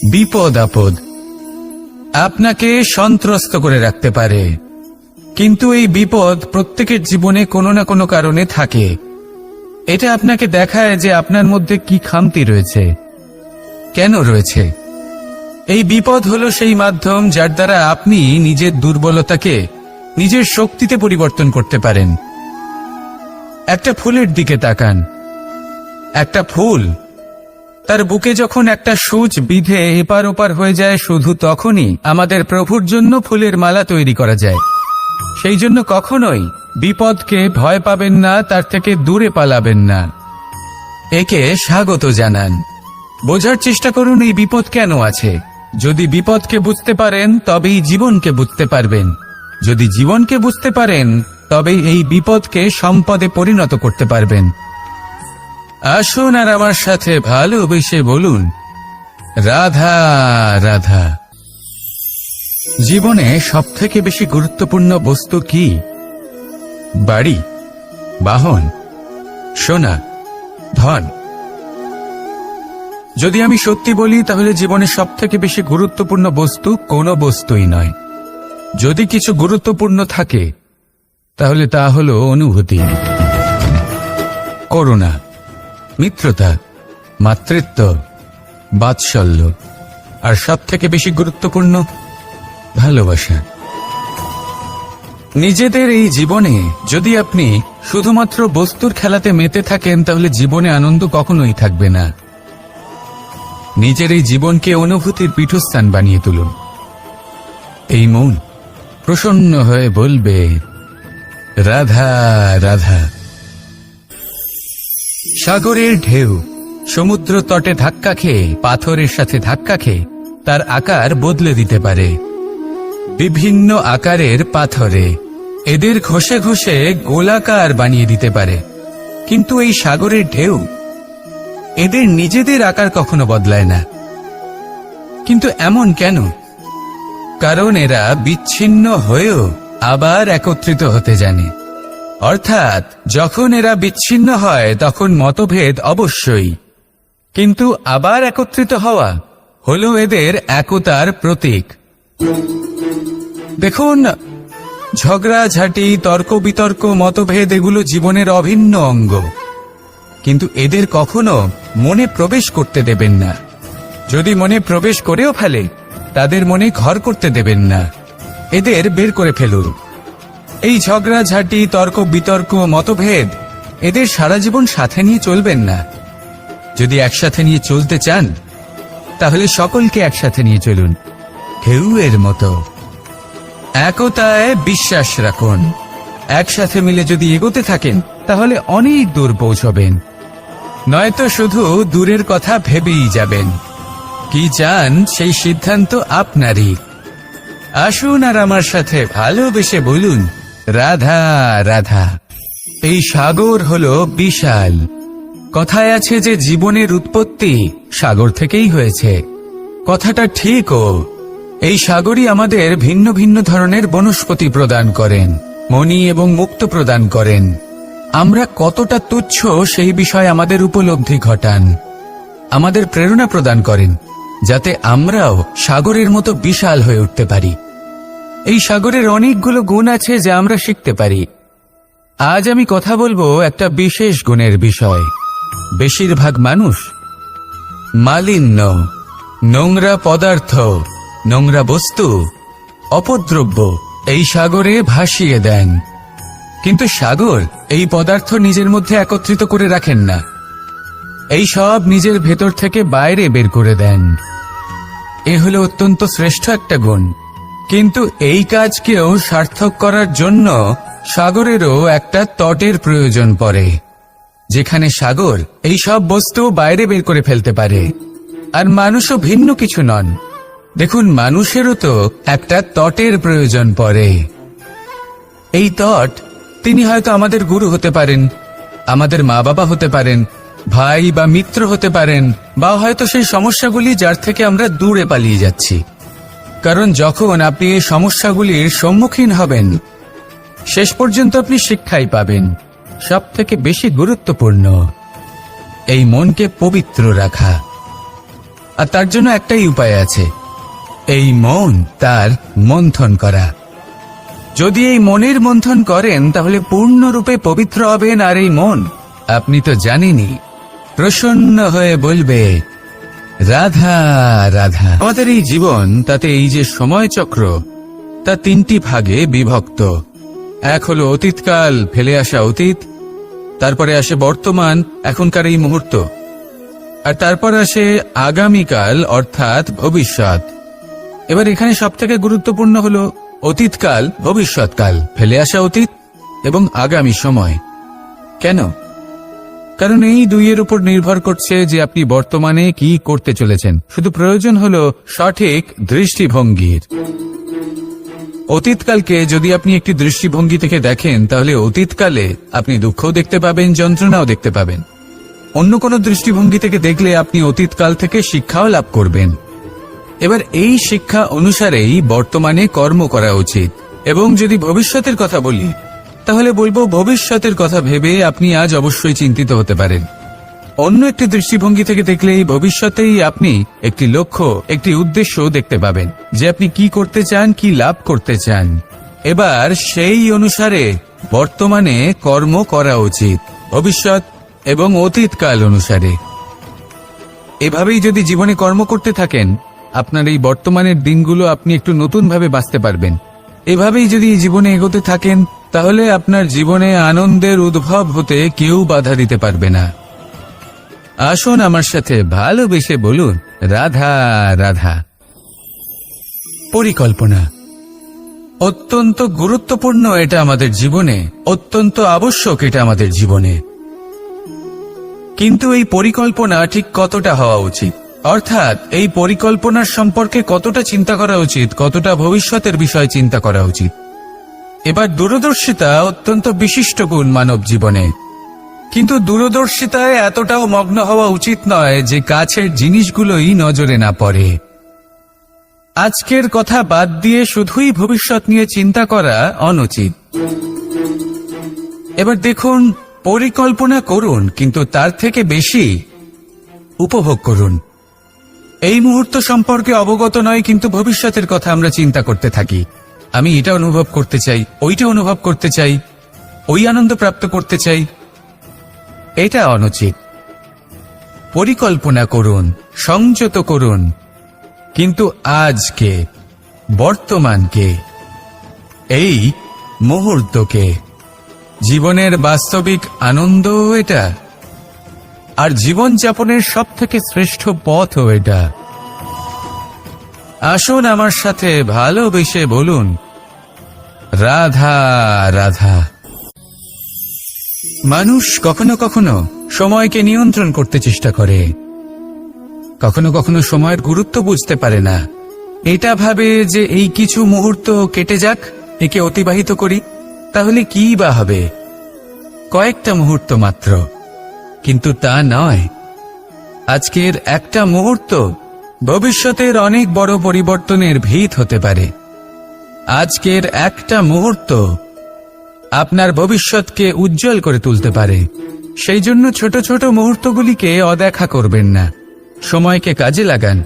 বিপদ আপদ আপনাকে সন্ত্রস্ত করে রাখতে পারে, কিন্তু এই বিপদ প্রত্যেকের জীবনে কোনো না কোনো কারণে থাকে। এটা আপনাকে দেখায় যে আপনার মধ্যে কি খামতি রয়েছে, কেন রয়েছে। এই বিপদ হলো সেই মাধ্যম যার দ্বারা আপনি নিজের দুর্বলতাকে নিজের শক্তিতে পরিবর্তন করতে পারেন। একটা ফুলের দিকে তাকান। একটা ফুল তার বুকে যখন একটা সূচ বিঁধে এপার ওপার হয়ে যায়, শুধু তখনই আমাদের প্রভুর জন্য ফুলের মালা তৈরি করা যায়। সেই জন্য কখনোই বিপদকে ভয় পাবেন না, তার থেকে দূরে পালাবেন না, একে স্বাগত জানান। বোঝার চেষ্টা করুন এই বিপদ কেন আছে। যদি বিপদকে বুঝতে পারেন তবেই জীবনকে বুঝতে পারবেন। যদি জীবনকে বুঝতে পারেন তবেই এই বিপদকে সম্পদে পরিণত করতে পারবেন। আসুন আর আমার সাথে ভালোবেসে বলুন, রাধা রাধা। জীবনে সবথেকে বেশি গুরুত্বপূর্ণ বস্তু কি? বাড়ি, বাহন, সোনা, ধন। যদি আমি সত্যি বলি তাহলে জীবনে সবথেকে বেশি গুরুত্বপূর্ণ বস্তু কোনো বস্তুই নয়। যদি কিছু গুরুত্বপূর্ণ থাকে তাহলে তা হলো অনুভূতি, করুণা, মিত্রতা, মাতৃত্ব, বাৎসল্য, আর সবথেকে বেশি গুরুত্বপূর্ণ ভালোবাসা। নিজেদের এই জীবনে যদি আপনি শুধুমাত্র বস্তুর খেলাতে মেতে থাকেন তাহলে জীবনে আনন্দ কখনোই থাকবে না। নিজের এই জীবনকে অনুভূতির পীঠস্থান বানিয়ে তুলুন। এই মন প্রসন্ন হয়ে বলবে, রাধা রাধা। সাগরের ঢেউ সমুদ্র তটে ধাক্কা খেয়ে, পাথরের সাথে ধাক্কা খেয়ে তার আকার বদলে দিতে পারে। বিভিন্ন আকারের পাথরে এদের ঘষে ঘষে গোলাকার বানিয়ে দিতে পারে, কিন্তু এই সাগরের ঢেউ এদের নিজেদের আকার কখনো বদলায় না। কিন্তু এমন কেন? কারণ এরা বিচ্ছিন্ন হয়েও আবার একত্রিত হতে জানে। অর্থাৎ যখন এরা বিচ্ছিন্ন হয় তখন মতভেদ অবশ্যই, কিন্তু আবার একত্রিত হওয়া হলো এদের একতার প্রতীক। দেখুন, ঝগড়াঝাঁটি, তর্ক বিতর্ক, মতভেদ এগুলো জীবনের অভিন্ন অঙ্গ, কিন্তু এদের কখনো মনে প্রবেশ করতে দেবেন না। যদি মনে প্রবেশ করেও ফেলে তাদের মনে ঘর করতে দেবেন না, এদের বের করে ফেলুন। এই ঝগড়াঝাঁটি, তর্ক বিতর্ক, মতভেদ এদের সারা জীবন সাথে নিয়ে চলবেন না। যদি একসাথে নিয়ে চলতে চান তাহলে সকলকে একসাথে নিয়ে চলুন, ঢেউয়ের মতো। একতায় বিশ্বাস রাখুন। একসাথে মিলে যদি এগোতে থাকেন তাহলে অনেক দূর পৌঁছবেন, নয়তো শুধু দূরের কথা ভেবেই যাবেন। কি চান সেই সিদ্ধান্ত আপনারই। আসুন আর আমার সাথে ভালোবেসে বলুন, রাধা রাধা। এই সাগর হলো বিশাল। কথায় আছে যে জীবনের উৎপত্তি সাগর থেকেই হয়েছে। কথাটা ঠিকও। এই সাগরই আমাদের ভিন্ন ভিন্ন ধরনের বনস্পতি প্রদান করেন, মণি এবং মুক্ত প্রদান করেন। আমরা কতটা তুচ্ছ সেই বিষয়ে আমাদের উপলব্ধি ঘটান, আমাদের প্রেরণা প্রদান করেন, যাতে আমরাও সাগরের মতো বিশাল হয়ে উঠতে পারি। এই সাগরের অনেকগুলো গুণ আছে যা আমরা শিখতে পারি। আজ আমি কথা বলবো একটা বিশেষ গুণের বিষয়। বেশিরভাগ মানুষ মালিন্য, নোংরা পদার্থ, নোংরা বস্তু, অপদ্রব্য এই সাগরে ভাসিয়ে দেন, কিন্তু সাগর এই পদার্থ নিজের মধ্যে একত্রিত করে রাখেন না। এই সব নিজের ভেতর থেকে বাইরে বের করে দেন। এ হলো অত্যন্ত শ্রেষ্ঠ একটা গুণ। কিন্তু এই কাজকেও সার্থক করার জন্য সাগরেরও একটা তটের প্রয়োজন পড়ে, যেখানে সাগর এই সব বস্তু বাইরে বের করে ফেলতে পারে। আর মানুষও ভিন্ন কিছু নন। দেখুন, মানুষেরও তো একটা তটের প্রয়োজন পড়ে। এই তট, তিনি হয়তো আমাদের গুরু হতে পারেন, আমাদের মা বাবা হতে পারেন, ভাই বা মিত্র হতে পারেন, বা হয়তো সেই সমস্যাগুলি যার থেকে আমরা দূরে পালিয়ে যাচ্ছি। কারণ যখন আপনি এই সমস্যাগুলির সম্মুখীন হবেন, শেষ পর্যন্ত আপনি শিক্ষাই পাবেন। সব থেকে বেশি গুরুত্বপূর্ণ এই মনকে পবিত্র রাখা। আর তার জন্য একটাই উপায় আছে, এই মন তার মন্থন করা। যদি এই মনের মন্থন করেন তাহলে পূর্ণরূপে পবিত্র হবেন। আর এই মন, আপনি তো জানেনই, প্রসন্ন হয়ে বলবে রাধা রাধা। আমাদের এই জীবন, তাতে এই যে সময় চক্র, তা তিনটি ভাগে বিভক্ত। এক হলো অতীতকাল, ফেলে আসা অতীত, তারপরে আসে বর্তমান, এখনকার এই মুহূর্ত, আর তারপর আসে আগামীকাল অর্থাৎ ভবিষ্যৎ। এবার এখানে সবথেকে গুরুত্বপূর্ণ হলো অতীতকাল, ভবিষ্যৎকাল, ফেলে আসা অতীত এবং আগামী সময়। কেন? কারণ এই দুইয়ের উপর নির্ভর করছে যে আপনি বর্তমানে কি করতে চলেছেন। শুধু প্রয়োজন হলো সঠিক দৃষ্টিভঙ্গির। অতীতকালকে যদি আপনি একটি দৃষ্টিভঙ্গি থেকে দেখেন, তাহলে অতীতকালে আপনি দুঃখও দেখতে পাবেন, যন্ত্রণাও দেখতে পাবেন। অন্য কোনো দৃষ্টিভঙ্গি থেকে দেখলে আপনি অতীতকাল থেকে শিক্ষাও লাভ করবেন। এবার এই শিক্ষা অনুসারেই বর্তমানে কর্ম করা উচিত। এবং যদি ভবিষ্যতের কথা বলি, তাহলে বলবো ভবিষ্যতের কথা ভেবে আপনি আজ অবশ্যই চিন্তিত হতে পারেন। অন্য একটি দৃষ্টিভঙ্গি থেকে দেখলে এই ভবিষ্যতেই আপনি একটি লক্ষ্য, একটি উদ্দেশ্য দেখতে পাবেন, যে আপনি কি করতে চান, কি লাভ করতে চান। এবার সেই অনুসারে বর্তমানে কর্ম করা উচিত, ভবিষ্যৎ এবং অতীতকাল অনুসারে। এভাবেই যদি জীবনে কর্ম করতে থাকেন, আপনার এই বর্তমানের দিনগুলো আপনি একটু নতুনভাবে বাঁচতে পারবেন। এভাবেই যদি জীবনে এগোতে থাকেন, তাহলে আপনার জীবনে আনন্দের উদ্ভব হতে কেউ বাধা দিতে পারবে না। আসুন আমার সাথে ভালোবেসে বলুন রাধা রাধা। পরিকল্পনা অত্যন্ত গুরুত্বপূর্ণ, এটা আমাদের জীবনে অত্যন্ত আবশ্যক, এটা আমাদের জীবনে। কিন্তু এই পরিকল্পনা ঠিক কতটা হওয়া উচিত, অর্থাৎ এই পরিকল্পনার সম্পর্কে কতটা চিন্তা করা উচিত, কতটা ভবিষ্যতের বিষয় চিন্তা করা উচিত। এবার দূরদর্শিতা অত্যন্ত বিশিষ্ট গুণ মানব জীবনে, কিন্তু দূরদর্শিতায় এতটাও মগ্ন হওয়া উচিত নয় যে কাছের জিনিসগুলোই নজরে না পড়ে। আজকের কথা বাদ দিয়ে শুধুই ভবিষ্যৎ নিয়ে চিন্তা করা অনুচিত। এবার দেখুন, পরিকল্পনা করুন, কিন্তু তার থেকে বেশি উপভোগ করুন। এই মুহূর্ত সম্পর্কে অবগত নয়, কিন্তু ভবিষ্যতের কথা আমরা চিন্তা করতে থাকি। আমি এটা অনুভব করতে চাই, ওইটা অনুভব করতে চাই, ওই আনন্দ প্রাপ্ত করতে চাই। এটা অনুচিত। পরিকল্পনা করুন, সংযত করুন, কিন্তু আজকে, বর্তমানকে, এই মুহূর্তকে। জীবনের বাস্তবিক আনন্দ এটা, আর জীবনযাপনের সবথেকে শ্রেষ্ঠ পথও এটা। আসুন আমার সাথে ভালোবেসে বলুন রাধা রাধা। মানুষ কখনো কখনো সময়কে নিয়ন্ত্রণ করতে চেষ্টা করে, কখনো কখনো সময়ের গুরুত্ব বুঝতে পারে না। এটা ভাবে যে এই কিছু মুহূর্ত কেটে যাক, একে অতিবাহিত করি, তাহলে কি বা হবে, কয়েকটা মুহূর্ত মাত্র। কিন্তু তা নয়। আজকের একটা মুহূর্ত ভবিষ্যতের অনেক বড় পরিবর্তনের ভিত হতে পারে। আজকের একটা মুহূর্ত আপনার ভবিষ্যৎকে উজ্জ্বল করে তুলতে পারে। সেই জন্য ছোট ছোট মুহূর্তগুলিকে অদেখা করবেন না। সময়কে কাজে লাগান,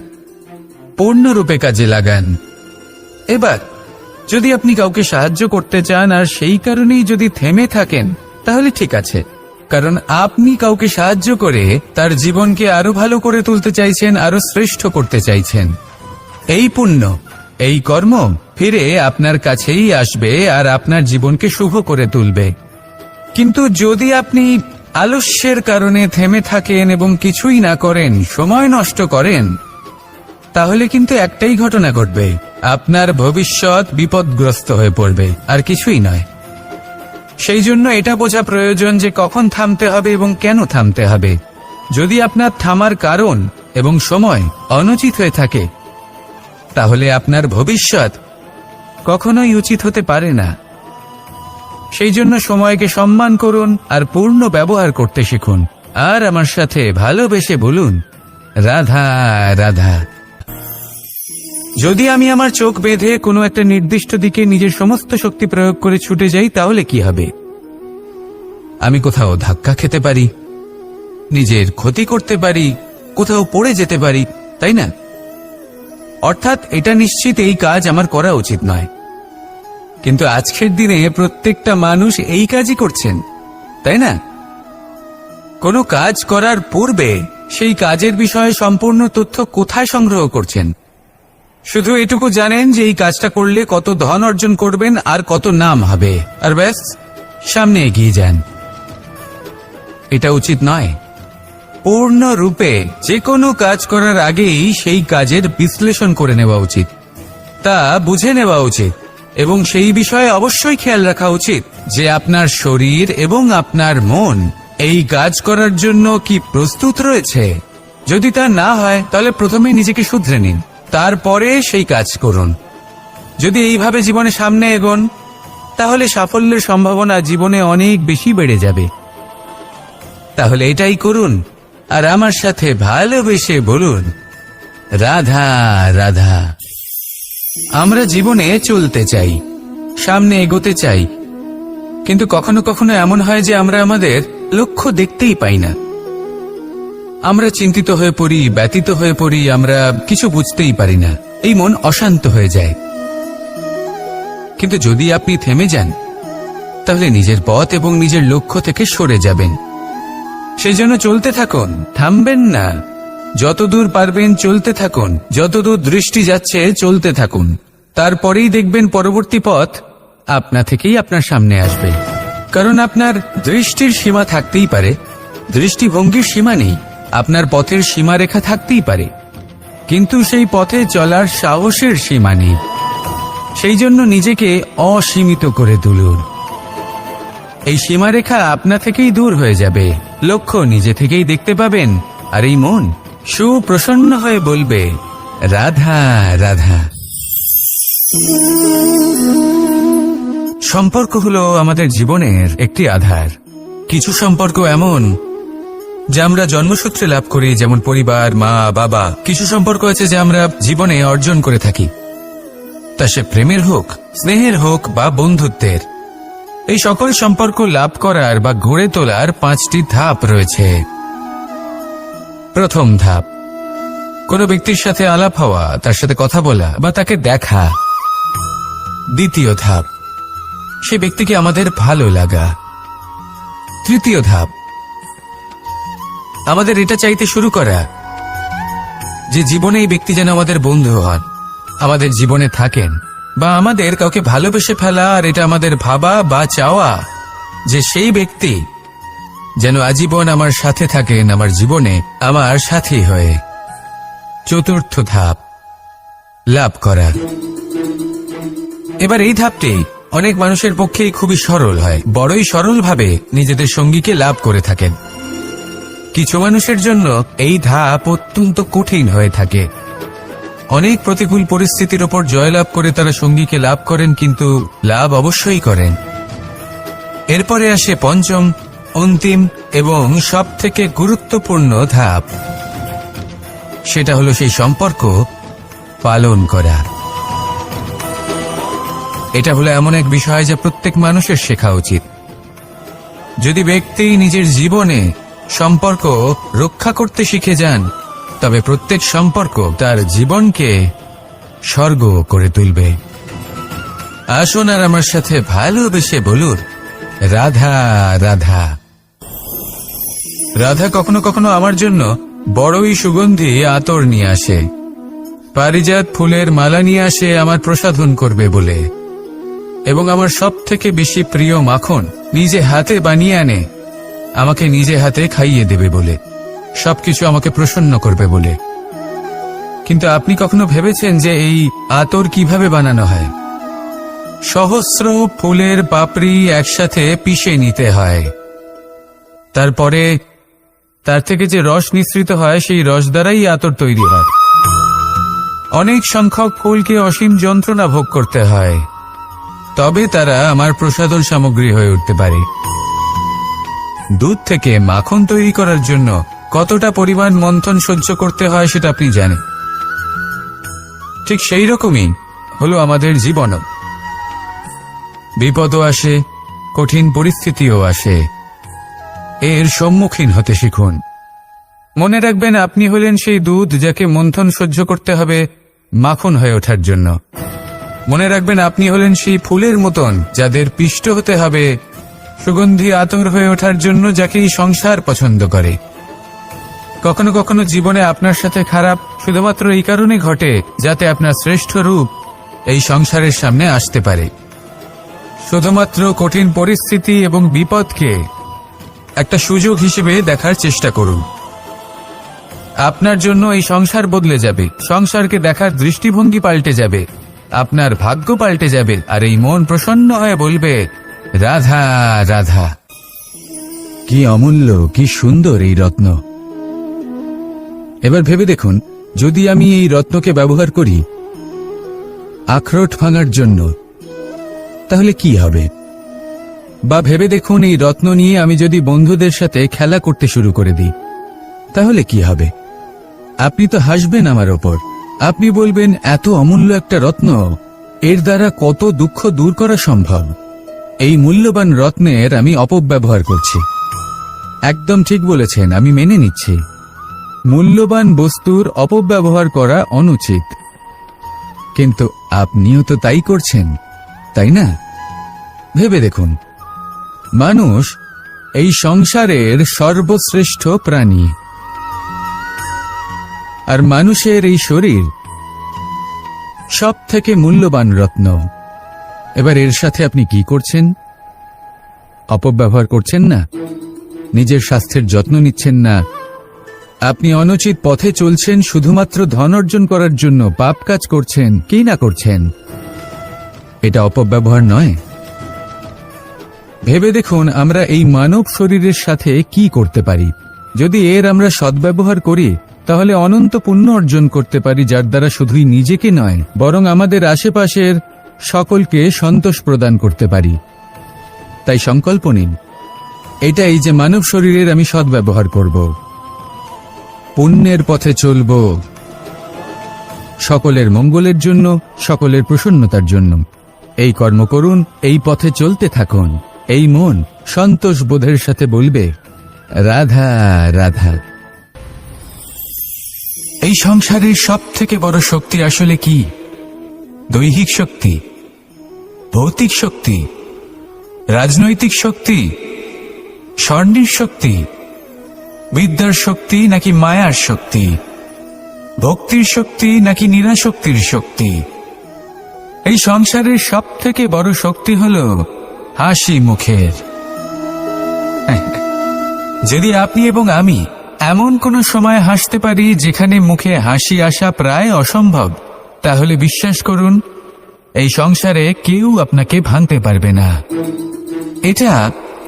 পূর্ণরূপে কাজে লাগান। এবার যদি আপনি কাউকে সাহায্য করতে চান আর সেই কারণেই যদি থেমে থাকেন, তাহলে ঠিক আছে, কারণ আপনি কাউকে সাহায্য করে তার জীবনকে আরো ভালো করে তুলতে চাইছেন, আরো শ্রেষ্ঠ করতে চাইছেন। এই পুণ্য, এই কর্ম ফিরে আপনার কাছেই আসবে আর আপনার জীবনকে শুভ করে তুলবে। কিন্তু যদি আপনি আলস্যের কারণে থেমে থাকেন এবং কিছুই না করেন, সময় নষ্ট করেন, তাহলে কিন্তু একটাই ঘটনা ঘটবে, আপনার ভবিষ্যৎ বিপদগ্রস্ত হয়ে পড়বে, আর কিছুই নয়। সেই জন্য এটা বোঝা প্রয়োজন যে কখন থামতে হবে এবং কেন থামতে হবে। যদি আপনার থামার কারণ এবং সময় অনুচিত হয়ে থাকে, তাহলে আপনার ভবিষ্যৎ কখনোই উচিত হতে পারে না। সেই জন্য সময়কে সম্মান করুন আর পূর্ণ ব্যবহার করতে শিখুন। আর আমার সাথে ভালোবেসে বলুন রাধা রাধা। যদি আমি আমার চোখ বেঁধে কোনো একটা নির্দিষ্ট দিকে নিজের সমস্ত শক্তি প্রয়োগ করে ছুটে যাই, তাহলে কি হবে? আমি কোথাও ধাক্কা খেতে পারি, নিজের ক্ষতি করতে পারি, কোথাও পড়ে যেতে পারি, তাই না? অর্থাৎ এটা নিশ্চিত এই কাজ আমার করা উচিত নয়, কিন্তু আজকের দিনে প্রত্যেকটা মানুষ এই কাজই করছেন, তাই না? কোনো কাজ করার পূর্বে সেই কাজের বিষয়ে সম্পূর্ণ তথ্য কোথায় সংগ্রহ করছেন? শুধু এটুকু জানেন যে এই কাজটা করলে কত ধন অর্জন করবেন আর কত নাম হবে, আর ব্যাস সামনে এগিয়ে যান। এটা উচিত নয়। পূর্ণরূপে যে কোনো কাজ করার আগেই সেই কাজের বিশ্লেষণ করে নেওয়া উচিত, তা বুঝে নেওয়া উচিত, এবং সেই বিষয়ে অবশ্যই খেয়াল রাখা উচিত যে আপনার শরীর এবং আপনার মন এই কাজ করার জন্য কি প্রস্তুত রয়েছে। যদি তা না হয় তাহলে প্রথমে নিজেকে শুধরে নিন, তারপরে সেই কাজ করুন। যদি এইভাবে জীবনে সামনে এগোন তাহলে সাফল্যের সম্ভাবনা জীবনে অনেক বেশি বেড়ে যাবে। তাহলে এটাই করুন আর আমার সাথে ভালোবেসে বলুন, রাধা রাধা। আমরা জীবনে চলতে চাই, সামনে এগোতে চাই, কিন্তু কখনো কখনো এমন হয় যে আমরা আমাদের লক্ষ্য দেখতেই পাই না। আমরা চিন্তিত হয়ে পড়ি, ব্যতীত হয়ে পড়ি, আমরা কিছু বুঝতেই পারি না, এই মন অশান্ত হয়ে যায়। কিন্তু যদি আপনি থেমে যান তাহলে নিজের পথ এবং নিজের লক্ষ্য থেকে সরে যাবেন। সেই জন্য চলতে থাকুন, থামবেন না। যতদূর পারবেন চলতে থাকুন, যতদূর দৃষ্টি যাচ্ছে চলতে থাকুন। তারপরেই দেখবেন পরবর্তী পথ আপনা থেকেই আপনার সামনে আসবে। কারণ আপনার দৃষ্টির সীমা থাকতেই পারে, দৃষ্টিভঙ্গির সীমা নেই। আপনার পথের সীমারেখা থাকতেই পারে, কিন্তু সেই পথে চলার সাহসের সীমা নেই। সেই জন্য নিজেকে অসীমিত করে তুলুন। এই সীমারেখা আপনা থেকেই দূর হয়ে যাবে, লক্ষ্য নিজে থেকেই দেখতে পাবেন, আর এই মন সুপ্রসন্ন হয়ে বলবে, রাধা রাধা। সম্পর্ক হলো আমাদের জীবনের একটি আধার। কিছু সম্পর্ক এমন যা আমরা জন্মসূত্রে লাভ করি, যেমন পরিবার, মা, বাবা। কিছু সম্পর্ক আছে যা আমরা জীবনে অর্জন করে থাকি, তা সে প্রেমের হোক, স্নেহের হোক বা বন্ধুত্বের। এই সকল সম্পর্ক লাভ করার বা গড়ে তোলার 5টি ধাপ রয়েছে। প্রথম ধাপ, কোনো ব্যক্তির সাথে আলাপ হওয়া, তার সাথে কথা বলা বা তাকে দেখা। দ্বিতীয় ধাপ, সে ব্যক্তিকে আমাদের ভালো লাগা। তৃতীয় ধাপ, আমাদের এটা চাইতে শুরু করা যে জীবনে এই ব্যক্তি যেন আমাদের বন্ধু হন, আমাদের জীবনে থাকেন, বা আমাদের কাউকে ভালোবেসে ফেলা আর এটা আমাদের ভাবা বা চাওয়া যে সেই ব্যক্তি যেন আজীবন আমার সাথে থাকেন, আমার জীবনে আমার সাথী হয়ে। চতুর্থ ধাপ, লাভ করা। এবার এই ধাপটি অনেক মানুষের পক্ষেই খুবই সরল হয়, বড়ই সরলভাবে নিজেদের সঙ্গীকে লাভ করে থাকেন। কিছু মানুষের জন্য এই ধাপ অত্যন্ত কঠিন হয়ে থাকে। অনেক প্রতিকূল পরিস্থিতির ওপর জয়লাভ করে তারা সঙ্গীকে লাভ করেন, কিন্তু লাভ অবশ্যই করেন। এরপরে আসে পঞ্চম, অন্তিম এবং সবথেকে গুরুত্বপূর্ণ ধাপ। সেটা হলো সেই সম্পর্ক পালন করা। এটা হলো এমন এক বিষয় যা প্রত্যেক মানুষের শেখা উচিত। যদি ব্যক্তি নিজের জীবনে সম্পর্ক রক্ষা করতে শিখে যান, তবে প্রত্যেক সম্পর্ক তার জীবনকে স্বর্গ করে তুলবে। আসুন আর আমার সাথে ভালোবেসে বলুন, রাধা রাধা। রাধা কখনো কখনো আমার জন্য বড়ই সুগন্ধি আতর নিয়ে আসে, পারিজাত ফুলের মালা নিয়ে আসে আমার প্রসাধন করবে বলে, এবং আমার সব থেকে বেশি প্রিয় মাখন নিজে হাতে বানিয়ে আনে আমাকে নিজে হাতে খাইয়ে দেবে বলে, সবকিছু আমাকে প্রসন্ন করবে বলে। কিন্তু আপনি কখনো ভেবেছেন যে এই আতর কিভাবে বানানো হয়? সহস্র ফুলের পাপড়ি একসাথে পিষে নিতে হয়, তারপরে তার থেকে যে রস নিঃসৃত হয় সেই রস দ্বারাই আতর তৈরি হয়। অনেক সংখ্যক ফুলকে অসীম যন্ত্রণা ভোগ করতে হয়, তবে তারা আমার প্রসাধন সামগ্রী হয়ে উঠতে পারে। দুধ থেকে মাখন তৈরি করার জন্য কতটা পরিমাণ মন্থন সহ্য করতে হয় সেটা আপনি জানেন। ঠিক সেই রকমই হলো আমাদের জীবনও। বিপদও আসে, কঠিন পরিস্থিতিও আসে, এর সম্মুখীন হতে শিখুন। মনে রাখবেন, আপনি হলেন সেই দুধ যাকে মন্থন সহ্য করতে হবে মাখন হয়ে ওঠার জন্য। মনে রাখবেন, আপনি হলেন সেই ফুলের মতন যাদের পিষ্ট হতে হবে সুগন্ধি আতর হয়ে ওঠার জন্য, যাকে এই সংসার পছন্দ করে। কখনো কখনো জীবনে আপনার সাথে খারাপ শুধুমাত্র এই কারণে ঘটে যাতে আপনার শ্রেষ্ঠ রূপ এই সংসারের সামনে আসতে পারে। শুধুমাত্র কঠিন পরিস্থিতি এবং বিপদকে একটা সুযোগ হিসেবে দেখার চেষ্টা করুন। আপনার জন্য এই সংসার বদলে যাবে, সংসারকে দেখার দৃষ্টিভঙ্গি পাল্টে যাবে, আপনার ভাগ্য পাল্টে যাবে, আর এই মন প্রসন্ন হয়ে বলবে, রাধা রাধা। কি অমূল্য, কি সুন্দর এই রত্ন। এবার ভেবে দেখুন, যদি আমি এই রত্নকে ব্যবহার করি আখরোট ভাঙার জন্য, তাহলে কি হবে? বা ভেবে দেখুন, এই রত্ন নিয়ে আমি যদি বন্ধুদের সাথে খেলা করতে শুরু করে দিই, তাহলে কি হবে? আপনি তো হাসবেন আমার ওপর। আপনি বলবেন, এত অমূল্য একটা রত্ন, এর দ্বারা কত দুঃখ দূর করা সম্ভব। এই মূল্যবান রত্নের আমি অপব্যবহার করছি। একদম ঠিক বলেছেন, আমি মেনে নিচ্ছি। মূল্যবান বস্তুর অপব্যবহার করা অনুচিত, কিন্তু আপনিও তো তাই করছেন, তাই না? ভেবে দেখুন, মানুষ এই সংসারের সর্বশ্রেষ্ঠ প্রাণী, আর মানুষের এই শরীর সব থেকে মূল্যবান রত্ন। এবার এর সাথে আপনি কি করছেন? অপব্যবহার করছেন না, নিজের স্বাস্থ্যের যত্ন নিচ্ছেন না, আপনি অনুচিত পথে চলছেন শুধুমাত্র ধন অর্জন করার জন্য, পাপ কাজ করছেন, কি না করছেন? এটা অপব্যবহার নয়? ভেবে দেখুন, আমরা এই মানব শরীরের সাথে কি করতে পারি। যদি এর আমরা সদ্ব্যবহার করি, তাহলে অনন্ত পুণ্য অর্জন করতে পারি, যার দ্বারা শুধুই নিজেকে নয়, বরং আমাদের আশেপাশের সকলকে সন্তোষ প্রদান করতে পারি। তাই সংকল্প নিন, এটাই যে মানব শরীরের আমি সদ্ব্যবহার করব, পুণ্যের পথে চলব, সকলের মঙ্গলের জন্য, সকলের প্রসন্নতার জন্য। এই কর্ম করুন, এই পথে চলতে থাকুন। এই মন সন্তোষ বোধের সাথে বলবে, রাধা রাধা। এই সংসারের সব থেকে বড় শক্তি আসলে কি? দৈহিক শক্তি, ভৌতিক শক্তি, রাজনৈতিক শক্তি, স্বর্ণের শক্তি, বিদ্যার শক্তি নাকি মায়ার শক্তি, ভক্তির শক্তি নাকি নিরাশক্তির শক্তি? এই সংসারের সব থেকে বড় শক্তি হল হাসি মুখের। যদি আপনি এবং আমি এমন কোন সময় হাসতে পারি যেখানে মুখে হাসি আসা প্রায় অসম্ভব, তাহলে বিশ্বাস করুন, এই সংসারে কেউ আপনাকে ভাঙতে পারবে না। এটা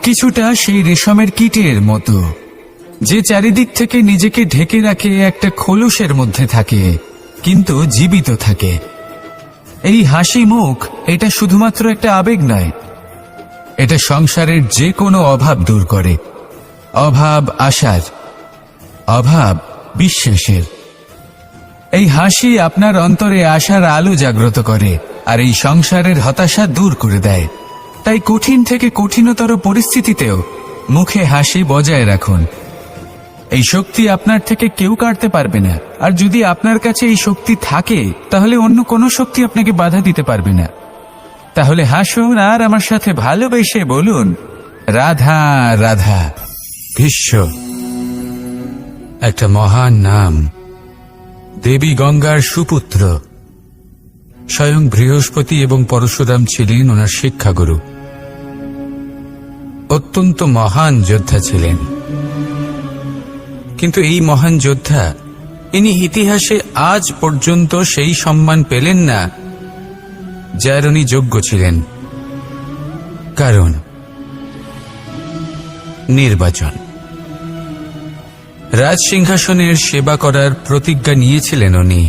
কিছুটা সেই রেশমের কীটের মতো, যে চারিদিক থেকে নিজেকে ঢেকে রাখে, একটা খোলসের মধ্যে থাকে কিন্তু জীবিত থাকে। এই হাসি মুখ, এটা শুধুমাত্র একটা আবেগ নয়, এটা সংসারের যে কোনো অভাব দূর করে। অভাব আশার, অভাব বিশ্বাসের। এই হাসি আপনার অন্তরে আশার আলো জাগ্রত করে, আর এই সংসারের হতাশা দূর করে দেয়। তাই কঠিন থেকে কঠিনতর পরিস্থিতিতেও মুখে হাসি বজায় রাখুন। এই শক্তি আপনার থেকে কেউ কাটতে পারবে না। আর যদি আপনার কাছে এই শক্তি থাকে, তাহলে অন্য কোনো শক্তি আপনাকে বাধা দিতে পারবে না। তাহলে হাসুন আর আমার সাথে ভালোবেসে বলুন, রাধা রাধা। ভীষ্ম একটা মহান নাম, দেবী গঙ্গার সুপুত্র। স্বয়ং বৃহস্পতি এবং পরশুরাম ছিলেন ওনার শিক্ষাগুরু। অত্যন্ত মহান যোদ্ধা ছিলেন, কিন্তু এই মহান যোদ্ধা, ইনি ইতিহাসে আজ পর্যন্ত সেই সম্মান পেলেন না যার উনি যোগ্য ছিলেন। কারণ নির্বাচন। রাজ সিংহাসনের সেবা করার প্রতিজ্ঞা নিয়েছিলেন উনি।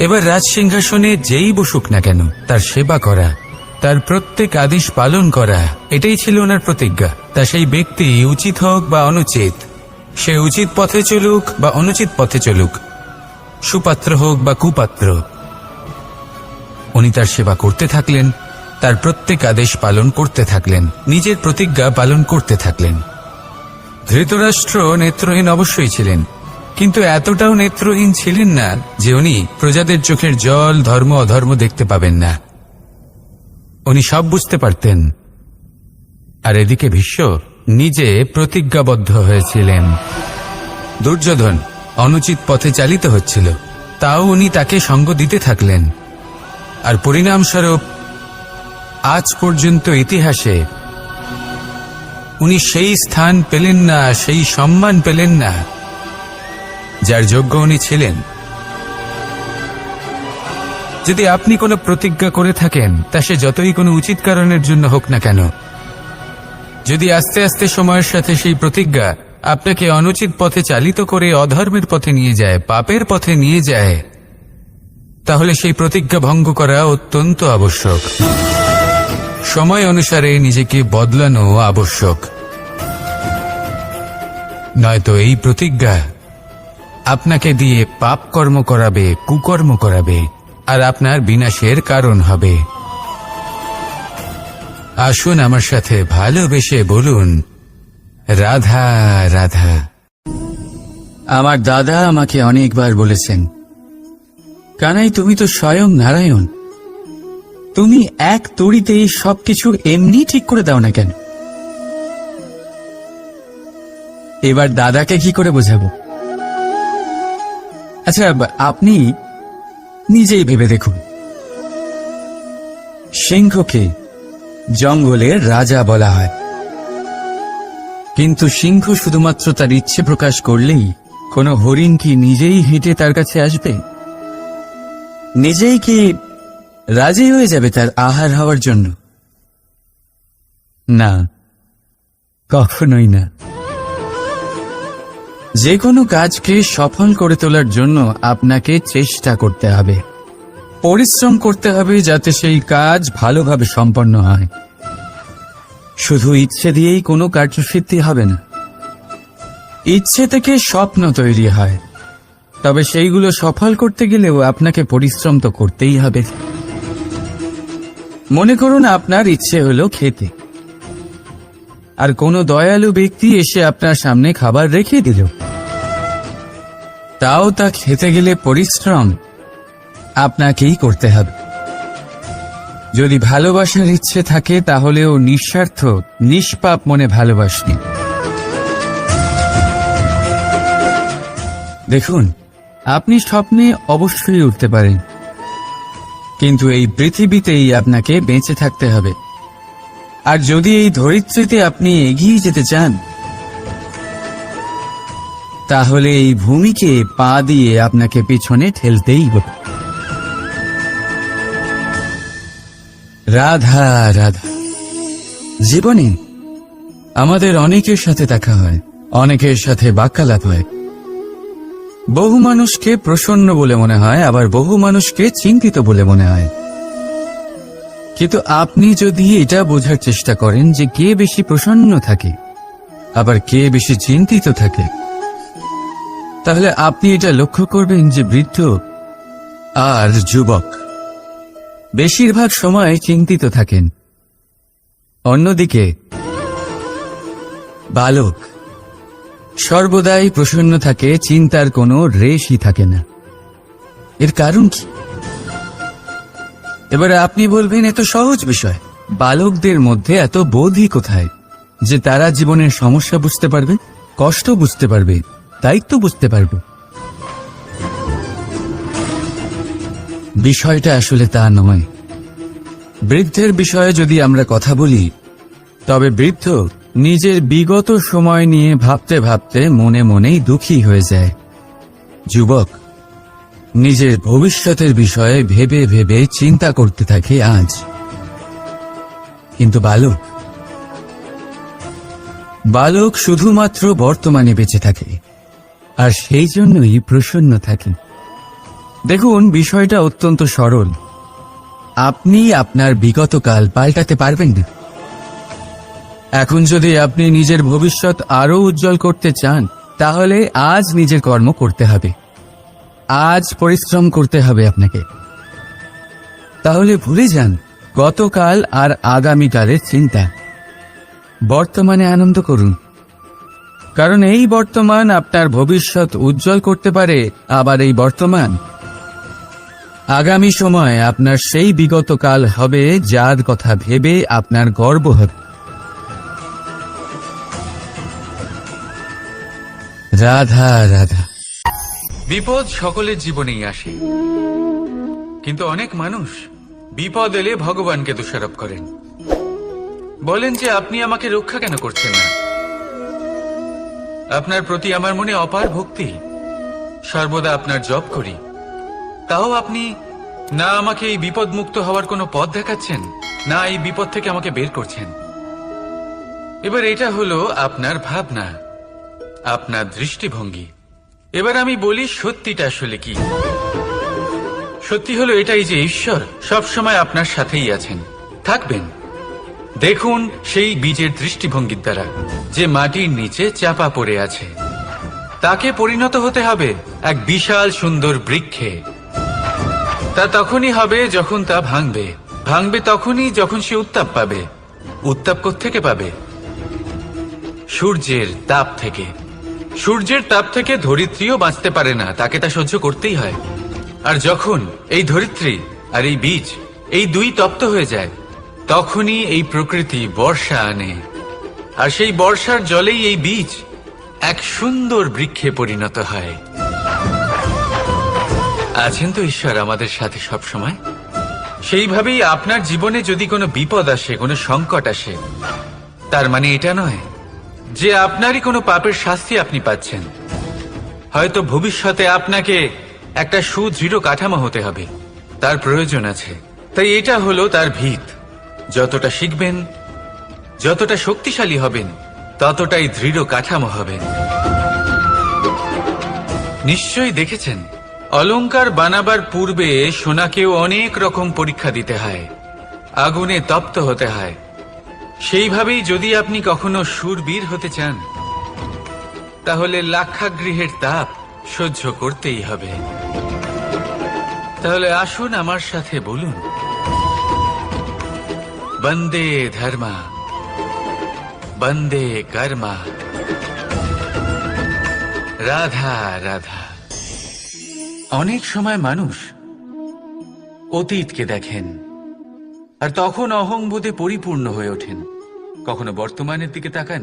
এবার রাজ সিংহাসনে যেই বসুক না কেন, তার সেবা করা, তার প্রত্যেক আদেশ পালন করা, এটাই ছিল ওনার প্রতিজ্ঞা। তা সেই ব্যক্তি উচিত হোক বা অনুচিত, সে উচিত পথে চলুক বা অনুচিত পথে চলুক, সুপাত্র হোক বা কুপাত্র, উনি তার সেবা করতে থাকলেন, তার প্রত্যেক আদেশ পালন করতে থাকলেন, নিজের প্রতিজ্ঞা পালন করতে থাকলেন। ধৃতরাষ্ট্র নেত্রহীন অবশ্যই ছিলেন, কিন্তু এতটাও নেত্রহীন ছিলেন না যে উনি প্রজাদের চোখের জল, ধর্ম অধর্ম দেখতে পাবেন না। উনি সব বুঝতে পারতেন। আর এদিকে ভীষ্ম নিজে প্রতিজ্ঞাবদ্ধ হয়েছিলেন। দুর্যোধন অনুচিত পথে চালিত হচ্ছিল, তাও উনি তাকে সঙ্গ দিতে থাকলেন। আর পরিণামস্বরূপ আজ পর্যন্ত ইতিহাসে উনি সেই স্থান পেলেন না, সেই সম্মান পেলেন না যার যোগ্য উনি ছিলেন। যদি আপনি কোনো প্রতিজ্ঞা করে থাকেন, তা সে যতই কোনো উচিত কারণের জন্য হোক না কেন, যদি আস্তে আস্তে সময়ের সাথে সেই প্রতিজ্ঞা আপনাকে অনুচিত পথে চালিত করে অধর্মের পথে নিয়ে যায়, পাপের পথে নিয়ে যায়, তাহলে সেই প্রতিজ্ঞা ভঙ্গ করা অত্যন্ত আবশ্যক। সময় অনুসারে নিজেকে বদলানো আবশ্যক, নয়তো এই প্রতিজ্ঞা আপনাকে দিয়ে পাপ কর্ম করাবে, কুকর্ম করাবে, আর আপনার বিনাশের কারণ হবে। আসুন আমার সাথে ভালোবেসে বলুন, রাধা রাধা। আমার দাদা আমাকে অনেকবার বলেছেন, কানাই তুমি তো স্বয়ং নারায়ণ, তুমি এক তড়িতেই সবকিছু এমনি ঠিক করে দাও না কেন? এবার দাদাকে কি করে বোঝাবো? আচ্ছা, আপনি নিজেই ভেবে দেখুন, সিংহকে জঙ্গলের রাজা বলা হয়, কিন্তু সিংহ শুধুমাত্র তার ইচ্ছে প্রকাশ করলেই কোনো হরিণ কি নিজেই হেঁটে তার কাছে আসবে? নিজেই কি রাজি হয়ে যাবে তার আহার হওয়ার জন্য? না, কখনোই না। যে কোনো কাজকে সফল করে তোলার জন্য আপনাকে চেষ্টা করতে হবে, পরিশ্রম করতে হবে, যাতে সেই কাজ ভালোভাবে সম্পন্ন হয়। শুধু ইচ্ছে দিয়েই কোনো কার্যসিদ্ধি হবে না। ইচ্ছে থেকে স্বপ্ন তৈরি হয়, তবে সেইগুলো সফল করতে গেলেও আপনাকে পরিশ্রম তো করতেই হবে। মনে করুন আপনার ইচ্ছে হলো খেতে, আর কোনো দয়ালু ব্যক্তি এসে আপনার সামনে খাবার রেখে দিল, তাও তা খেতে গেলে পরিশ্রম আপনাকেই করতে হবে। যদি ভালোবাসার ইচ্ছে থাকে, তাহলেও নিঃস্বার্থ নিষ্পাপ মনে ভালোবাসনি। দেখুন, আপনি স্বপ্নে অবশ্যই উঠতে পারেন, কিন্তু এই পৃথিবীতেই আপনাকে বেঁচে থাকতে হবে। আর যদি এই ধরিত্রীতে আপনি এগিয়ে যেতে চান, তাহলে এই ভূমিকে পা দিয়ে আপনাকে পিছনে ঠেলতেই হবে। রাধা রাধা। জীবনে আমাদের অনেকের সাথে দেখা হয়, অনেকের সাথে বাক্যালাপ হয়। বহু মানুষকে প্রসন্ন বলে মনে হয়, আবার বহু মানুষকে চিন্তিত বলে মনে হয়। কিন্তু আপনি যদি এটা বোঝার চেষ্টা করেন যে কে বেশি প্রসন্ন থাকে, আবার কে বেশি চিন্তিত থাকে, তাহলে আপনি এটা লক্ষ্য করবেন যে বৃদ্ধ আর যুবক বেশিরভাগ সময় চিন্তিত থাকেন, অন্যদিকে বালক সর্বদাই প্রসন্ন থাকে, চিন্তার কোনো রেশই থাকে না। এর কারণ কি? এবারে আপনি বলবেন, এত সহজ বিষয়, বালকদের মধ্যে এত বোধই কোথায় যে তারা জীবনের সমস্যা বুঝতে পারবে, কষ্ট বুঝতে পারবে, দায়িত্ব বুঝতে পারবে? বিষয়টা আসলে তা নয়। বৃদ্ধের বিষয়ে যদি আমরা কথা বলি, তবে বৃদ্ধ নিজের বিগত সময় নিয়ে ভাবতে ভাবতে মনে মনেই দুঃখী হয়ে যায়। যুবক নিজের ভবিষ্যতের বিষয়ে ভেবে ভেবে চিন্তা করতে থাকে আজ। কিন্তু বালক শুধুমাত্র বর্তমানে বেঁচে থাকে, আর সেই জন্যই প্রসন্ন থাকে। দেখুন, বিষয়টা অত্যন্ত সরল। আপনি আপনার বিগত কাল পাল্টাতে পারবেন না। এখন যদি আপনি নিজের ভবিষ্যৎ আরো উজ্জ্বল করতে চান, তাহলে আজ নিজের কর্ম করতে হবে, আজ পরিশ্রম করতে হবে আপনাকে। তাহলে ভুলে যান গতকাল আর আগামীকালের চিন্তা, বর্তমানে আনন্দ করুন। কারণ এই বর্তমান আপনার ভবিষ্যৎ উজ্জ্বল করতে পারে, আবার এই বর্তমান আগামী সময় আপনার সেই বিগত কাল হবে যার কথা ভেবে আপনার গর্ব হবে। রাধা রাধা। বিপদ সকলের জীবনেই আসে, কিন্তু অনেক মানুষ বিপদ এলে ভগবানকে দোষারোপ করেন, বলেন যে আপনি আমাকে রক্ষা কেন করছেন না। আপনার প্রতি আমার মনে অপার ভক্তি, সর্বদা আপনার জপ করি, তাও আপনি না আমাকে এই বিপদ মুক্ত হওয়ার কোনো পথ দেখাচ্ছেন, না এই বিপদ থেকে আমাকে বের করছেন। এবার এটা হলো আপনার ভাবনা, আপনার দৃষ্টিভঙ্গি। এবার আমি বলি সত্যিটা আসলে কি। সত্যি হলো এটাই যে ঈশ্বর সবসময় আপনার সাথেই আছেন, থাকবেন। দেখুন সেই বীজের দৃষ্টিভঙ্গির দ্বারা যে মাটির নিচে চাপা পড়ে আছে, তাকে পরিণত হতে হবে এক বিশাল সুন্দর বৃক্ষে। তা তখনই হবে যখন তা ভাঙবে, ভাঙবে তখনই যখন সে উত্তাপ পাবে। উত্তাপ কোত্থেকে পাবে? সূর্যের তাপ থেকে। সূর্যের তাপ থেকে ধরিত্রীও বাঁচতে পারে না, তাকে তা সহ্য করতেই হয়। আর যখন এই ধরিত্রী আর এই বীজ এই দুই তপ্ত হয়ে যায়, তখনই এই প্রকৃতি বর্ষা আনে, আর সেই বর্ষার জলেই এই বীজ এক সুন্দর বৃক্ষে পরিণত হয়। আছেন তো ঈশ্বর আমাদের সাথে সব সময়। সেইভাবেই আপনার জীবনে যদি কোনো বিপদ আসে, কোনো সংকট আসে, তার মানে এটা নয় যে আপনারই কোনো পাপের শাস্তি আপনি পাচ্ছেন। হয়তো ভবিষ্যতে আপনাকে একটা সুদৃঢ় কাঠামো হতে হবে, তার প্রয়োজন আছে। তাই এটা হলো তার ভিত। যতটা শিখবেন, যতটা শক্তিশালী হবেন, ততটাই দৃঢ় কাঠামো হবেন। নিশ্চয়ই দেখেছেন, অলংকার বানাবার পূর্বে সোনাকেও অনেক রকম পরীক্ষা দিতে হয়, আগুনে তপ্ত হতে হয়। সেইভাবেই যদি আপনি কখনো শূরবীর হতে চান, তাহলে লাক্ষাগৃহের তাপ সহ্য করতেই হবে। তাহলে আসুন আমার সাথে বলুন, বন্দে ধর্মা, বন্দে কর্মা, রাধা রাধা। অনেক সময় মানুষ অতীতকে দেখেন আর তখন অহংবোধে পরিপূর্ণ হয়ে ওঠেন। কখনো বর্তমানের দিকে তাকান,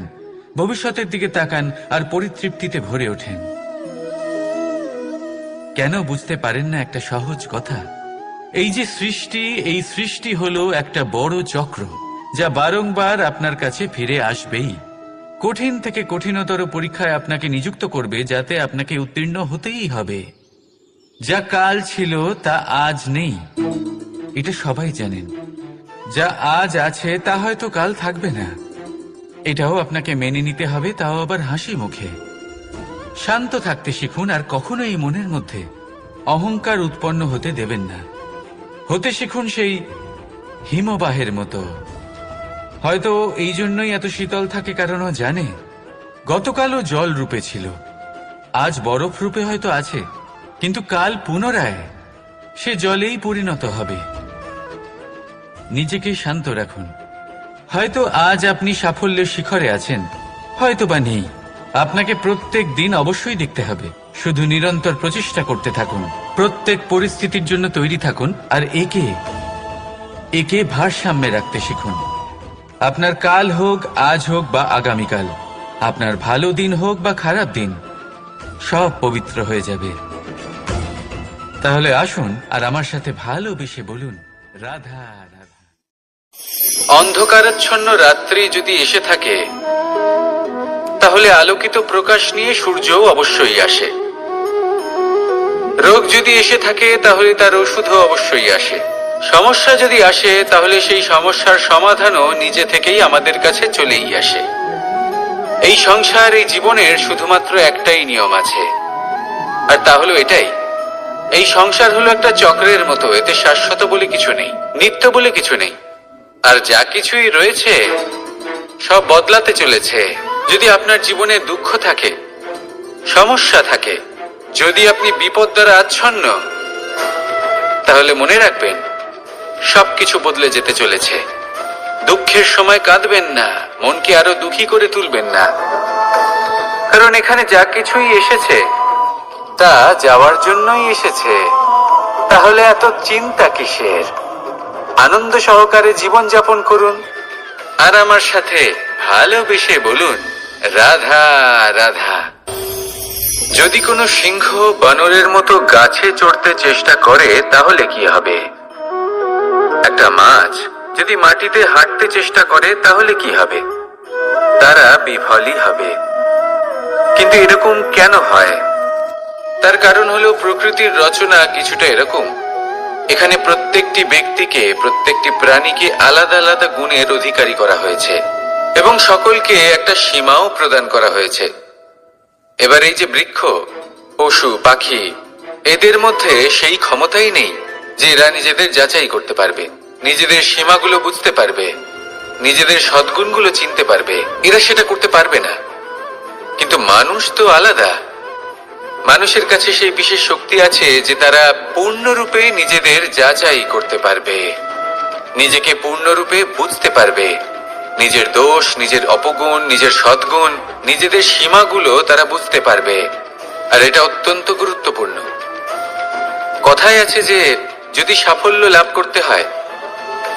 ভবিষ্যতের দিকে তাকান আর পরিতৃপ্তিতে ভরে ওঠেন। কেন বুঝতে পারেন না একটা সহজ কথা? এই যে সৃষ্টি, এই সৃষ্টি হলো একটা বড় চক্র, যা বারংবার আপনার কাছে ফিরে আসবেই। কঠিন থেকে কঠিনতর পরীক্ষায় আপনাকে নিযুক্ত করবে, যাতে আপনাকে উত্তীর্ণ হতেই হবে। যা কাল ছিল তা আজ নেই, এটা সবাই জানেন। যা আজ আছে তা হয়তো কাল থাকবে না, এটাও আপনাকে মেনে নিতে হবে, তাও আবার হাসি মুখে। শান্ত থাকতে শিখুন, আর কখনো এই মনের মধ্যে অহংকার উৎপন্ন হতে দেবেন না। হতে শিখুন সেই হিমবাহের মতো। হয়তো এই জন্যই এত শীতল থাকে, কারণ ও জানে গতকালও জল রূপে ছিল, আজ বরফ রূপে হয়তো আছে, কিন্তু কাল পুনরায় সে জলেই পরিণত হবে। নিজেকে শান্ত রাখুন। হয়তো আজ আপনি সাফল্যের শিখরে আছেন, হয়তো বা নেই। আপনাকে প্রত্যেক দিন অবশ্যই দেখতে হবে। শুধু নিরন্তর প্রচেষ্টা করতে থাকুন, প্রত্যেক পরিস্থিতির জন্য তৈরি থাকুন, আর একে ভারসাম্যে রাখতে শিখুন। আপনার কাল হোক, আজ হোক বা আগামীকাল, আপনার ভালো দিন হোক বা খারাপ দিন, সব পবিত্র হয়ে যাবে। তাহলে আসুন আর আমার সাথে ভালোবেসে বলুন, রাধা রাধা। অন্ধকারাচ্ছন্ন রাত্রি যদি এসে থাকে, তাহলে আলোকিত প্রকাশ নিয়ে সূর্যও অবশ্যই আসে। রোগ যদি এসে থাকে, তাহলে তার ওষুধও অবশ্যই আসে। সমস্যা যদি আসে, তাহলে সেই সমস্যার সমাধানও নিজে থেকেই আমাদের কাছে চলেই আসে। এই সংসার, এই জীবনের শুধুমাত্র একটাই নিয়ম আছে, আর তা হলো এটাই, এই সংসার হলো একটা চক্রের মতো। এতে শাশ্বত বলে কিছু নেই, নিত্য বলে কিছু নেই, আর যা কিছুই রয়েছে সব বদলাতে চলেছে। যদি আপনার জীবনে দুঃখ থাকে, সমস্যা থাকে, যদি আপনি বিপদ দ্বারা আচ্ছন্ন, তাহলে মনে রাখবেন সবকিছু বদলে যেতে চলেছে। দুঃখের সময় কাঁদবেন না, মনকে আরো দুঃখী করে তুলবেন না। কারণ এখানে যা কিছুই এসেছে তা যাওয়ার জন্যই এসেছে। তাহলে এত চিন্তা কিসের? আনন্দ সহকারে জীবন যাপন করুন আর আমার সাথে ভালোবেসে বলুন রাধা রাধা। যদি কোনো সিংহ বানরের মতো গাছে চড়তে চেষ্টা করে তাহলে কি হবে? একটা মাছ যদি মাটিতে হাঁটতে চেষ্টা করে তাহলে কি হবে? তারা বিফলই হবে। কিন্তু এরকম কেন হয়? তার কারণ হলো প্রকৃতির রচনা কিছুটা এরকম। এখানে প্রত্যেকটি ব্যক্তিকে, প্রত্যেকটি প্রাণীকে আলাদা আলাদা গুণের অধিকারী করা হয়েছে এবং সকলকে একটা সীমাও প্রদান করা হয়েছে। এবার এই যে বৃক্ষ, পশু, পাখি, এদের মধ্যে সেই ক্ষমতাই নেই যে এরা নিজেদের যাচাই করতে পারবে, নিজেদের সীমাগুলো বুঝতে পারবে, নিজেদের সদ্গুণগুলো চিনতে পারবে। এরা সেটা করতে পারবে না। কিন্তু মানুষ তো আলাদা। মানুষের কাছে সেই বিশেষ শক্তি আছে যে তারা পূর্ণরূপে নিজেদের যাচাই করতে পারবে, নিজেকে পূর্ণরূপে বুঝতে পারবে, নিজের দোষ, নিজের অপগুণ, নিজের সদ্গুণ, নিজেদের সীমাগুলো তারা বুঝতে পারবে। আর এটা অত্যন্ত গুরুত্বপূর্ণ। কথায় আছে যে যদি সাফল্য লাভ করতে হয়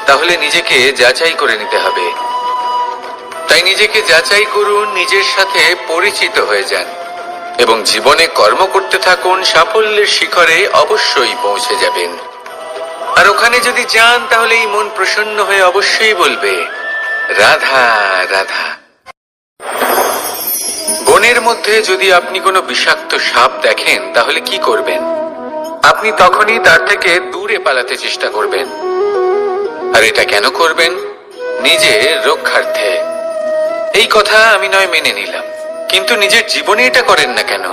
তাহলে নিজেকে যাচাই করে নিতে হবে। তাই নিজেকে যাচাই করুন, নিজের সাথে পরিচিত হয়ে যান এবং জীবনে কর্ম করতে থাকুন। সাফল্যের শিখরে অবশ্যই পৌঁছে যাবেন। আর ওখানে যদি যান তাহলে এই মন প্রসন্ন হয়ে অবশ্যই বলবে রাধা রাধা। বনের মধ্যে যদি আপনি কোনো বিষাক্ত সাপ দেখেন তাহলে কি করবেন? আপনি তখনই তার থেকে দূরে পালাতে চেষ্টা করবেন। আর এটা কেন করবেন? নিজের রক্ষার্থে। এই কথা আমি নয় মেনে নিলাম, কিন্তু নিজের জীবনে এটা করেন না কেন?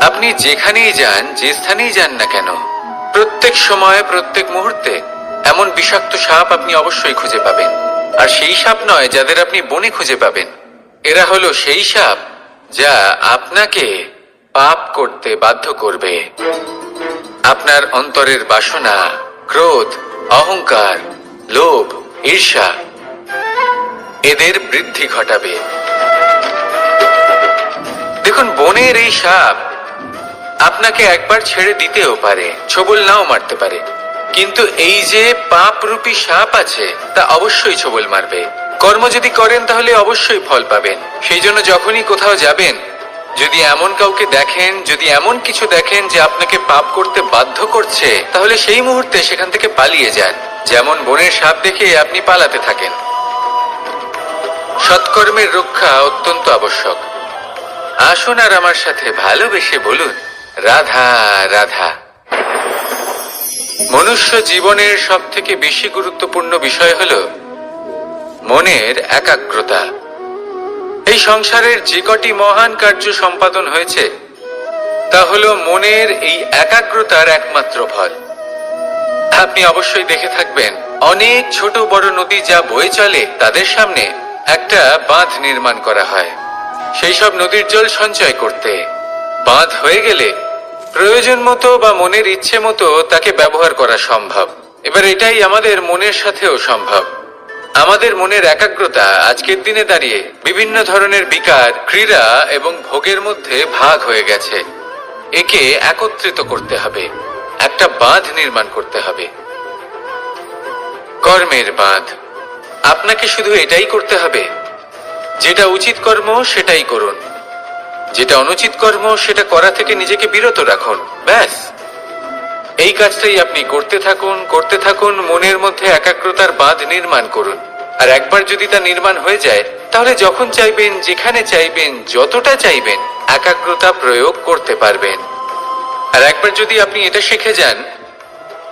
আপনি যেখানেই যান, যে স্থানেই যান না কেন, প্রত্যেক সময়, প্রত্যেক মুহূর্তে এমন বিষাক্ত সাপ আপনি অবশ্যই খুঁজে পাবেন। আর সেই সাপ নয় যাদের আপনি বনে খুঁজে পাবেন, এরা হলো সেই সাপ যা আপনাকে পাপ করতে বাধ্য করবে। আপনার অন্তরের বাসনা, ক্রোধ, অহংকার, লোভ, ঈর্ষা এদের বৃদ্ধি ঘটাবে। দেখুন, বনের এই সাপ আপনাকে একবার ছেড়ে দিতেও পারে, ছোবল নাও মারতে পারে, কিন্তু এই যে পাপরূপী সাপ আছে তা অবশ্যই ছোবল মারবে। কর্ম যদি করেন তাহলে অবশ্যই ফল পাবেন। সেই জন্য যখনই কোথাও যাবেন, যদি এমন কাউকে দেখেন, যদি এমন কিছু দেখেন যে আপনাকে পাপ করতে বাধ্য করছে, তাহলে সেই মুহূর্তে সেখান থেকে পালিয়ে যান। যেমন বনের সাপ দেখে আপনি পালাতে থাকেন। সৎকর্মের রক্ষা অত্যন্ত আবশ্যক। আসুন আর আমার সাথে ভালোবেসে বলুন রাধা রাধা। মনুষ্য জীবনের সব থেকে বেশি গুরুত্বপূর্ণ বিষয় হল মনের একাগ্রতা। এই সংসারের যে কটি মহান কার্য সম্পাদন হয়েছে তা হল মনের এই একাগ্রতার একমাত্র ফল। আপনি অবশ্যই দেখে থাকবেন, অনেক ছোট বড় নদী যা বয়ে চলে তাদের সামনে একটা বাঁধ নির্মাণ করা হয় সেই সব নদীর জল সঞ্চয় করতে। বাঁধ হয়ে গেলে প্রয়োজন মতো বা মনের ইচ্ছে মতো তাকে ব্যবহার করা সম্ভব। এবার এটাই আমাদের মনের সাথেও সম্ভব। আমাদের মনের একাগ্রতা আজকের দিনে দাঁড়িয়ে বিভিন্ন ধরনের বিকার, ক্রীড়া এবং ভোগের মধ্যে ভাগ হয়ে গেছে। একে একত্রিত করতে হবে, একটা বাঁধ নির্মাণ করতে হবে, কর্মের বাঁধ। আপনাকে শুধু এটাই করতে হবে, যেটা উচিত কর্ম সেটাই করুন, যেটা অনুচিত কর্ম সেটা করা থেকে নিজেকে বিরত রাখুন। ব্যাস, এই কাজটাই আপনি করতে থাকুন, করতে থাকুন। মনের মধ্যে একাগ্রতার বাঁধ নির্মাণ করুন। আর একবার যদি তা নির্মাণ হয়ে যায় তাহলে যখন চাইবেন, যেখানে চাইবেন, যতটা চাইবেন একাগ্রতা প্রয়োগ করতে পারবেন। আর একবার যদি আপনি এটা শিখে যান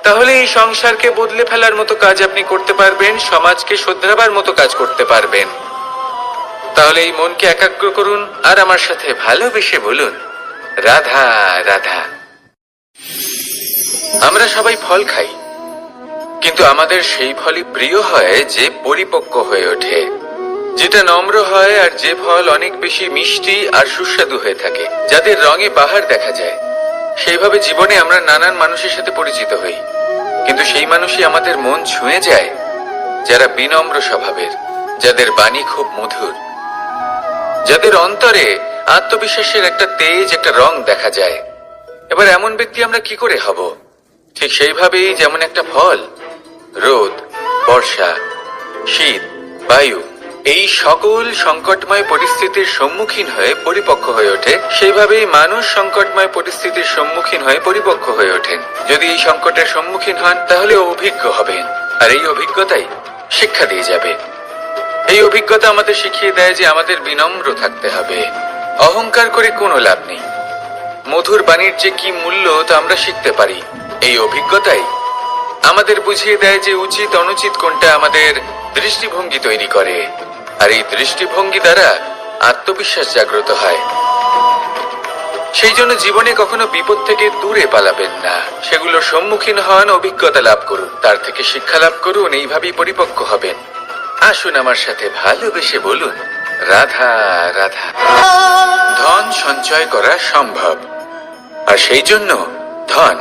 তাহলে এই সংসারকে বদলে ফেলার মতো কাজ আপনি করতে পারবেন, সমাজকে শোধরাবার মতো কাজ করতে পারবেন। তাহলে এই মনকে একাগ্র করুন আর আমার সাথে ভালোবেসে বলুন রাধা রাধা। আমরা সবাই ফল খাই, কিন্তু আমাদের সেই ফলই প্রিয় হয় যে পরিপক্ক হয়ে ওঠে, যেটা নম্র হয়, আর যে ফল অনেক বেশি মিষ্টি আর সুস্বাদু হয়ে থাকে, যাদের রঙে বাহার দেখা যায়। সেইভাবে জীবনে আমরা নানান মানুষের সাথে পরিচিত হই, কিন্তু সেই মানুষই আমাদের মন ছুঁয়ে যায় যারা বিনম্র স্বভাবের, যাদের বাণী খুব মধুর, যাদের অন্তরে আত্মবিশ্বাসের একটা তেজ, একটা রং দেখা যায়। এবার এমন ব্যক্তি আমরা কি করে হব? ঠিক সেইভাবেই যেমন একটা ফল রোদ, বর্ষা, শীত, বায়ু এই সকল সংকটময় পরিস্থিতির সম্মুখীন হয়ে পরিপক্ক হয়ে ওঠে, সেইভাবেই মানুষ সংকটময় পরিস্থিতির সম্মুখীন হয়ে পরিপক্ক হয়ে ওঠেন। যদি এই সংকটের সম্মুখীন হন তাহলে অভিজ্ঞ হবেন, আর এই অভিজ্ঞতাই শিক্ষা দিয়ে যাবে। এই অভিজ্ঞতা আমাদের শিখিয়ে দেয় যে আমাদের বিনম্র থাকতে হবে। অহংকার করে কোনো লাভ নেই। মধুর বাণীর যে কি মূল্য তা আমরা শিখতে পারি। এই অভিজ্ঞতাই আমাদের বুঝিয়ে দেয় যে উচিত অনুচিত কোনটা, আমাদের দৃষ্টিভঙ্গি তৈরি করে, আর এই দৃষ্টিভঙ্গি দ্বারা আত্মবিশ্বাস জাগ্রত হয়। সেই জন্য জীবনে কখনো বিপদ থেকে দূরে পালাবেন না, সেগুলোর সম্মুখীন হন, অভিজ্ঞতা লাভ করুন, তার থেকে শিক্ষা লাভ করুন, এইভাবেই পরিপক্ক হবেন। আসুন আমার সাথে ভালোবেসে বলুন, রাধা রাধা। ধন সঞ্চয় করা সম্ভব, আর সেই জন্য ধন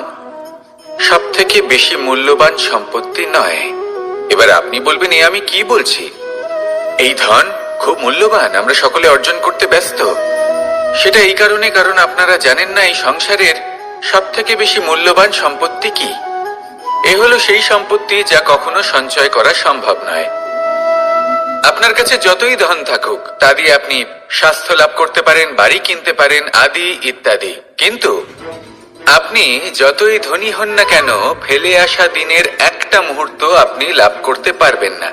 সব থেকে বেশি মূল্যবান সম্পত্তি নয়। এবার আপনি বলবেন, এ আমি কি বলছি? এই ধন খুব মূল্যবান, আমরা সকলে অর্জন করতে ব্যস্ত। সেটা এই কারণে, কারণ আপনারা জানেন না এই সংসারের সব থেকে বেশি মূল্যবান সম্পত্তি কি। এ হলো সেই সম্পত্তি যা কখনো সঞ্চয় করা সম্ভব নয়। আপনার কাছে যতই ধন থাকুক তা দিয়ে আপনি স্বাস্থ্য লাভ করতে পারেন, বাড়ি কিনতে পারেন, আদি ইত্যাদি, কিন্তু আপনি যতই ধনী হন না কেন, ফেলে আসা দিনের একটা মুহূর্ত আপনি লাভ করতে পারবেন না।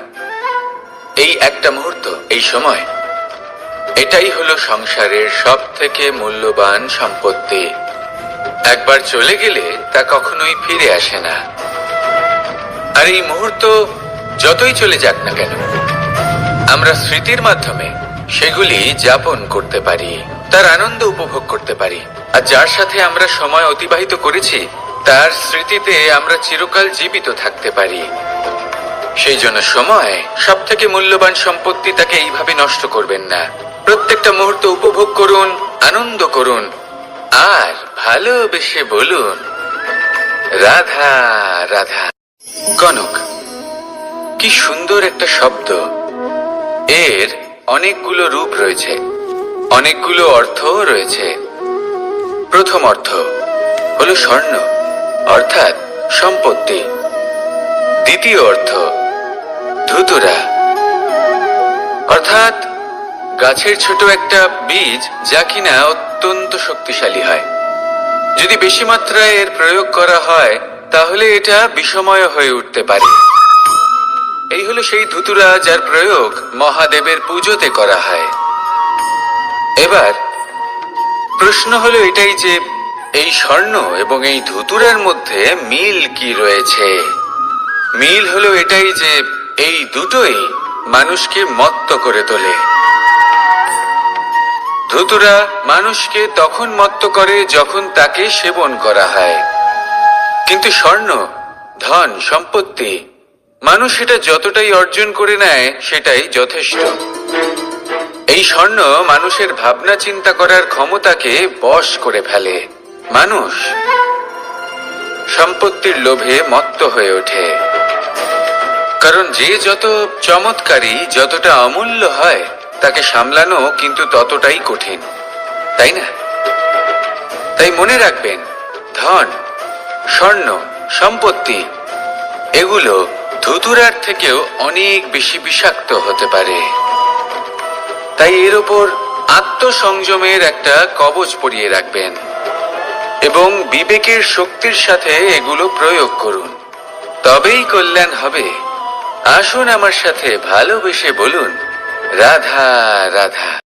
এই একটা মুহূর্ত, এই সময়, এটাই হলো সংসারের সব থেকে মূল্যবান সম্পত্তি। একবার চলে গেলে তা কখনোই ফিরে আসে না। আর এই মুহূর্ত যতই চলে যাক না কেন, আমরা স্মৃতির মাধ্যমে সেগুলি যাপন করতে পারি, তার আনন্দ উপভোগ করতে পারি। আর যার সাথে আমরা সময় অতিবাহিত করেছি তার স্মৃতিতে আমরা চিরকাল জীবিত থাকতে পারি। সেই জন্য সময় সব থেকে মূল্যবান সম্পত্তি, তাকে এইভাবে নষ্ট করবেন না। প্রত্যেকটা মুহূর্ত উপভোগ করুন, আনন্দ করুন, আর ভালোবেসে বলুন, রাধা রাধা। কনক, কি সুন্দর একটা শব্দ। এর অনেকগুলো রূপ রয়েছে, অনেকগুলো অর্থও রয়েছে। প্রথম অর্থ হলো স্বর্ণ, অর্থাৎ সম্পত্তি। দ্বিতীয় অর্থ ধুতুরা, অর্থাৎ গাছের ছোট একটা বীজ, যা কিনা অত্যন্ত শক্তিশালী হয়। যদি বেশি মাত্রায় এর প্রয়োগ করা হয় তাহলে এটা বিষময় হয়ে উঠতে পারে। এই হলো সেই ধুতুরা যার প্রয়োগ মহাদেবের পুজোতে করা হয়। এবার প্রশ্ন হলো এটাই যে এই স্বর্ণ এবং এই ধুতুরার মধ্যে মিল কি রয়েছে। মিল হলো এটাই যে এই দুটোই মানুষকে মত্ত করে তোলে। ধুতুরা মানুষকে তখন মত্ত করে যখন তাকে সেবন করা হয়, কিন্তু স্বর্ণ, ধন, সম্পত্তি, মানুষ এটা যতটাই অর্জন করে নেয় সেটাই যথেষ্ট। এই স্বর্ণ মানুষের ভাবনা চিন্তা করার ক্ষমতাকে বশ করে ফেলে। মানুষ সম্পত্তির লোভে মত্ত হয়ে ওঠে, কারণ যে যত চমৎকারী, যতটা অমূল্য হয় তাকে সামলানো কিন্তু ততটাই কঠিন, তাই না? তাই মনে রাখবেন, ধন, স্বর্ণ, সম্পত্তি এগুলো ধুতুরার থেকেও অনেক বেশি বিষাক্ত হতে পারে। তাই এর ওপর আত্মসংযমের একটা কবচ পরিয়ে রাখবেন এবং বিবেকের শক্তির সাথে এগুলো প্রয়োগ করুন, তবেই কল্যাণ হবে। আসুন আমার সাথে ভালোবেসে বলুন, রাধা রাধা।